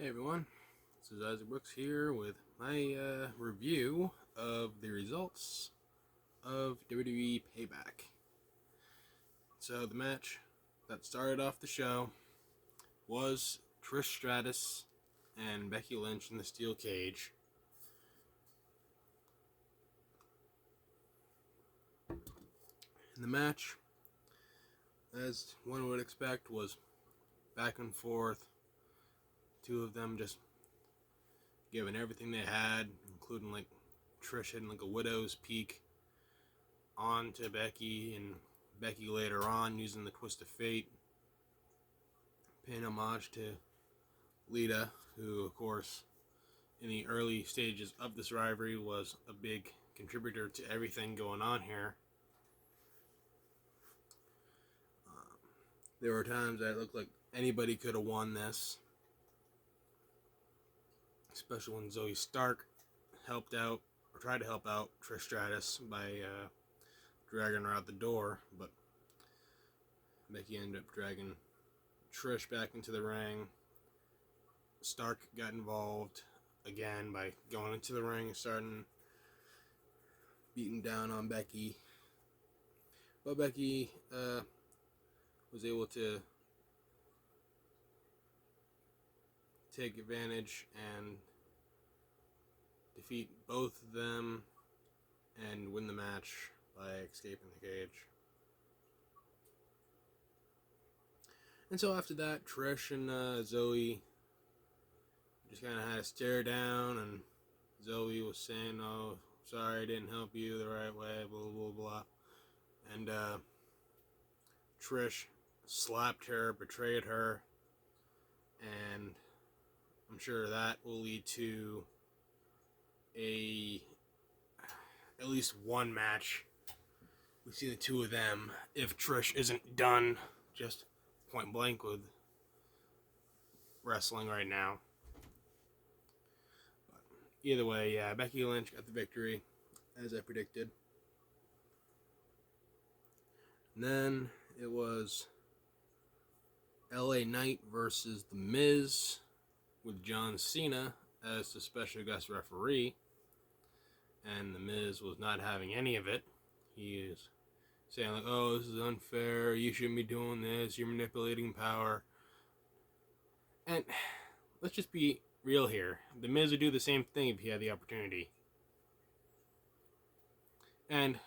Hey everyone, this is Isaac Brooks here with my review of the results of WWE Payback. So the match that started off the show was Trish Stratus and Becky Lynch in the steel cage. And the match, as one would expect, was back and forth. Two of them just giving everything they had, including like Trish hitting like a widow's peak onto Becky, and Becky later on using the twist of fate, paying homage to Lita, who of course in the early stages of this rivalry was a big contributor to everything going on here. There were times that it looked like anybody could have won this, especially when Zoe Stark helped out, or tried to help out Trish Stratus by dragging her out the door, but Becky ended up dragging Trish back into the ring. Stark got involved again by going into the ring and starting beating down on Becky. But Becky was able to take advantage and defeat both of them and win the match by escaping the cage. And so after that, Trish and Zoe just kind of had a stare down, and Zoe was saying, "Oh, sorry, I didn't help you the right way, blah, blah, blah." And Trish slapped her, betrayed her, and I'm sure that will lead to at least one match. We see the two of them if Trish isn't done just point blank with wrestling right now. But either way, yeah, Becky Lynch got the victory, as I predicted. And then it was LA Knight versus The Miz with John Cena as the special guest referee. And The Miz was not having any of it. He is saying like, "Oh, this is unfair, you shouldn't be doing this, you're manipulating power." And let's just be real here. The Miz would do the same thing if he had the opportunity. And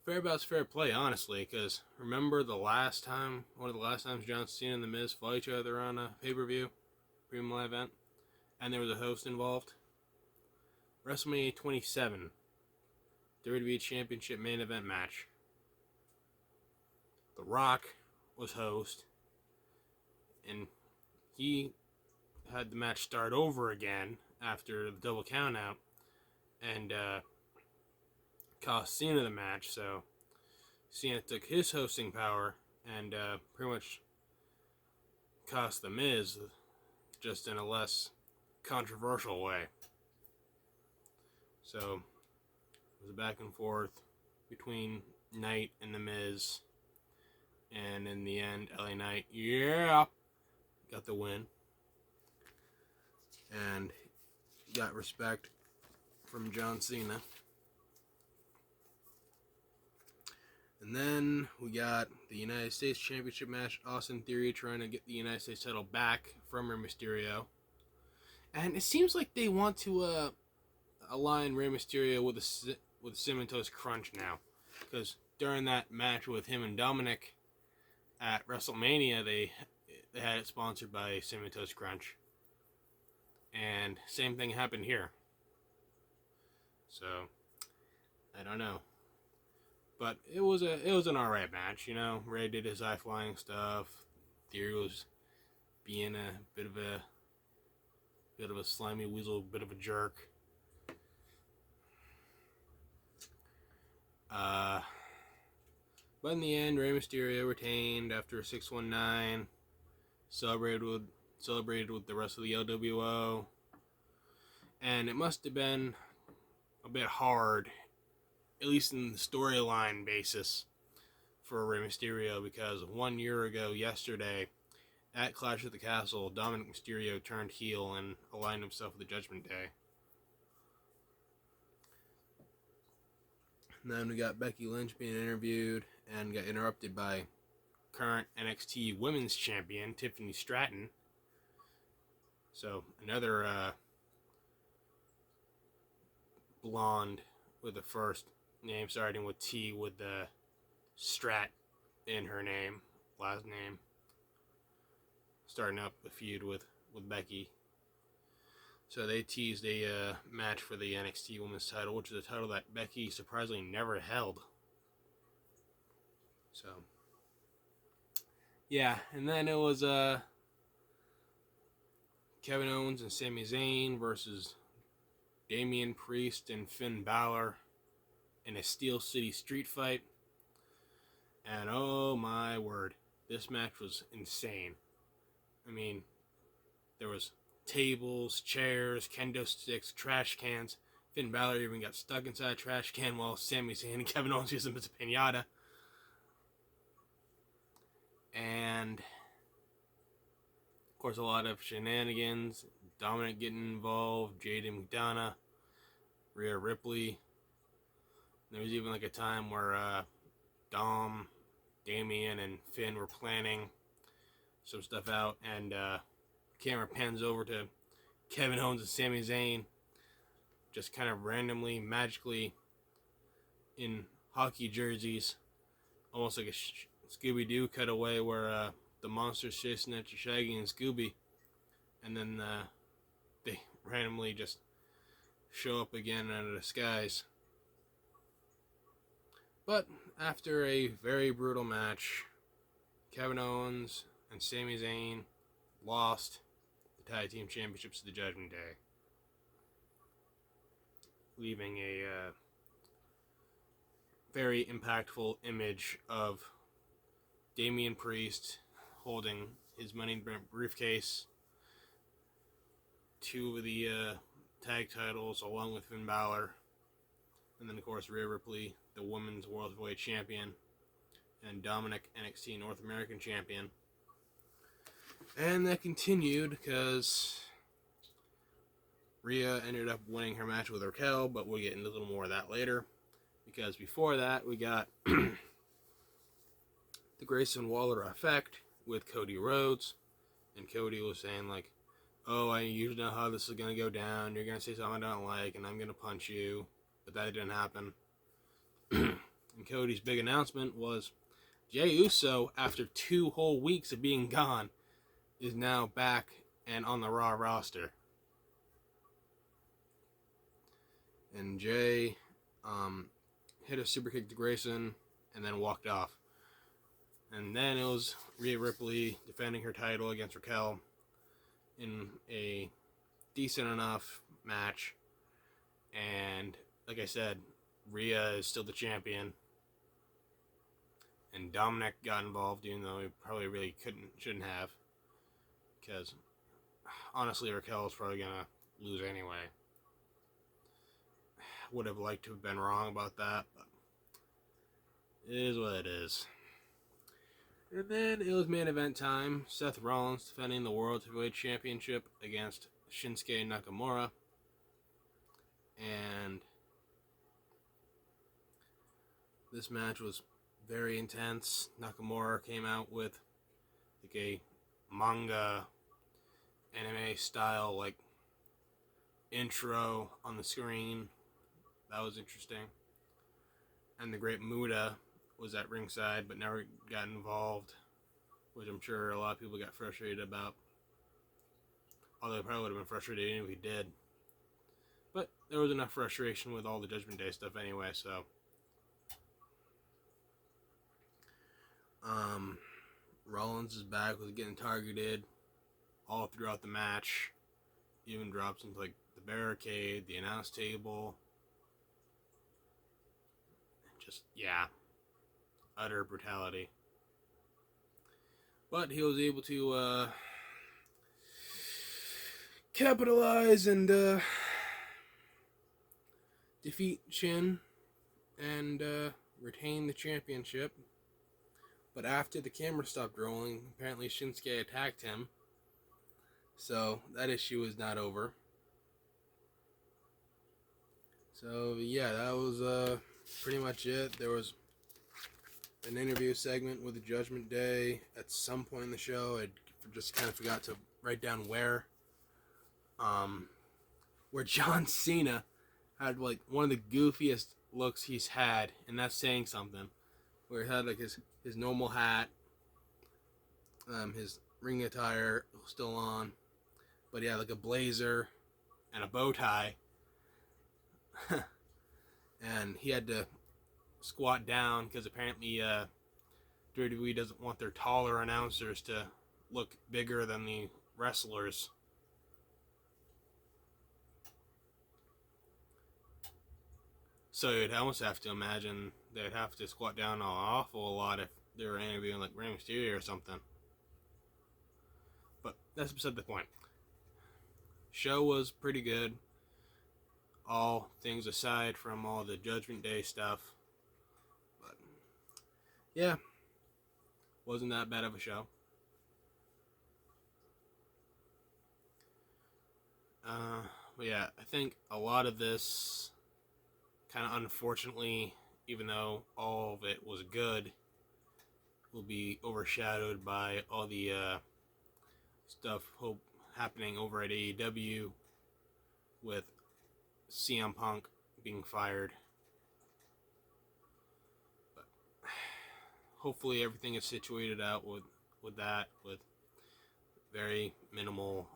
fair about's fair play, honestly, because remember one of the last times John Cena and The Miz fought each other on a pay-per-view, premium live event, and there was a host involved? WrestleMania 27, WWE Championship main event match. The Rock was host, and he had the match start over again after the double countout, and cost Cena the match. So Cena took his hosting power and pretty much cost The Miz, just in a less controversial way. So it was a back and forth between Knight and The Miz, and in the end, LA Knight, got the win and got respect from John Cena. And then we got the United States Championship match. Austin Theory trying to get the United States title back from Rey Mysterio. And it seems like they want to align Rey Mysterio with the Cinnamon Toast Crunch now. Because during that match with him and Dominic at WrestleMania, they had it sponsored by Cinnamon Toast Crunch. And same thing happened here. So, I don't know. But it was an alright match, you know. Ray did his high flying stuff. Theory was being a bit of a slimy weasel, bit of a jerk. But in the end, Rey Mysterio retained after a 619. Celebrated with the rest of the LWO. And it must have been a bit hard, at least in the storyline basis, for Rey Mysterio, because 1 year ago yesterday, at Clash at the Castle, Dominic Mysterio turned heel and aligned himself with the Judgment Day. And then we got Becky Lynch being interviewed and got interrupted by current NXT Women's Champion Tiffany Stratton. So another blonde with the first name starting with T with the Strat in her name, last name. Starting up a feud with Becky. So they teased a match for the NXT Women's title, which is a title that Becky surprisingly never held. So, yeah, and then it was Kevin Owens and Sami Zayn versus Damian Priest and Finn Balor in a Steel City street fight. And oh my word, this match was insane. I mean, there was tables, chairs, kendo sticks, trash cans. Finn Balor even got stuck inside a trash can while Sami Zayn and Kevin Owens used him as a pinata. And, of course, a lot of shenanigans. Dominic getting involved, Jade McDonough, Rhea Ripley. There was even like a time where Damian, and Finn were planning some stuff out, and camera pans over to Kevin Owens and Sami Zayn, just kind of randomly, magically, in hockey jerseys, almost like a Scooby-Doo cutaway where the monster's chasing after Shaggy and Scooby, and then they randomly just show up again out of the skies. But after a very brutal match, Kevin Owens and Sami Zayn lost the Tag Team Championships to the Judgment Day, leaving a very impactful image of Damian Priest holding his Money in the Bank briefcase, two of the tag titles along with Finn Balor, and then of course Rhea Ripley, the Women's World Heavyweight Champion, and Dominic, NXT North American Champion. And that continued because Rhea ended up winning her match with Raquel, but we'll get into a little more of that later. Because before that, we got the Grayson Waller effect with Cody Rhodes. And Cody was saying, like, oh, I usually know how this is going to go down. You're going to say something I don't like, and I'm going to punch you. But that didn't happen. And Cody's big announcement was Jey Uso, after 2 whole weeks of being gone, is now back and on the Raw roster. And Jey hit a super kick to Grayson and then walked off. And then it was Rhea Ripley defending her title against Raquel in a decent enough match. And like I said, Rhea is still the champion. And Dominic got involved, even though he probably really shouldn't have. Because, honestly, Raquel is probably going to lose anyway. Would have liked to have been wrong about that, but it is what it is. And then it was main event time. Seth Rollins defending the World Heavyweight Championship against Shinsuke Nakamura. And this match was very intense. Nakamura came out with like a manga anime style like intro on the screen. That was interesting. And the Great Muta was at ringside but never got involved, which I'm sure a lot of people got frustrated about. Although they probably would have been frustrated even if he did. But there was enough frustration with all the Judgment Day stuff anyway, so. Rollins' back was getting targeted all throughout the match. Even drops into like the barricade, the announce table. Just, yeah. Utter brutality. But he was able to capitalize and defeat Shin and retain the championship. But after the camera stopped rolling, apparently Shinsuke attacked him. So that issue is not over. So yeah, that was pretty much it. There was an interview segment with the Judgment Day at some point in the show. I just kind of forgot to write down where John Cena had like one of the goofiest looks he's had, and that's saying something. Where he had like his normal hat, his ring attire still on, but he had like a blazer and a bow tie, and he had to squat down because apparently WWE doesn't want their taller announcers to look bigger than the wrestlers. So you'd almost have to imagine they'd have to squat down an awful lot if they were interviewing like Rey Mysterio or something. But that's beside the point. Show was pretty good. All things aside from all the Judgment Day stuff. But yeah, wasn't that bad of a show. But yeah, I think a lot of this kind of unfortunately, even though all of it was good, will be overshadowed by all the stuff happening over at AEW with CM Punk being fired. But hopefully everything is situated out with that, with very minimal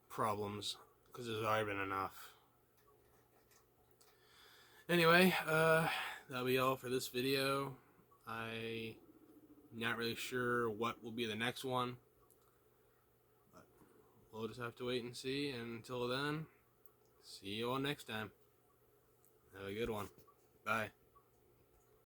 problems, because there's already been enough. Anyway, that'll be all for this video. I'm not really sure what will be the next one, but we'll just have to wait and see. And until then, see you all next time. Have a good one. Bye.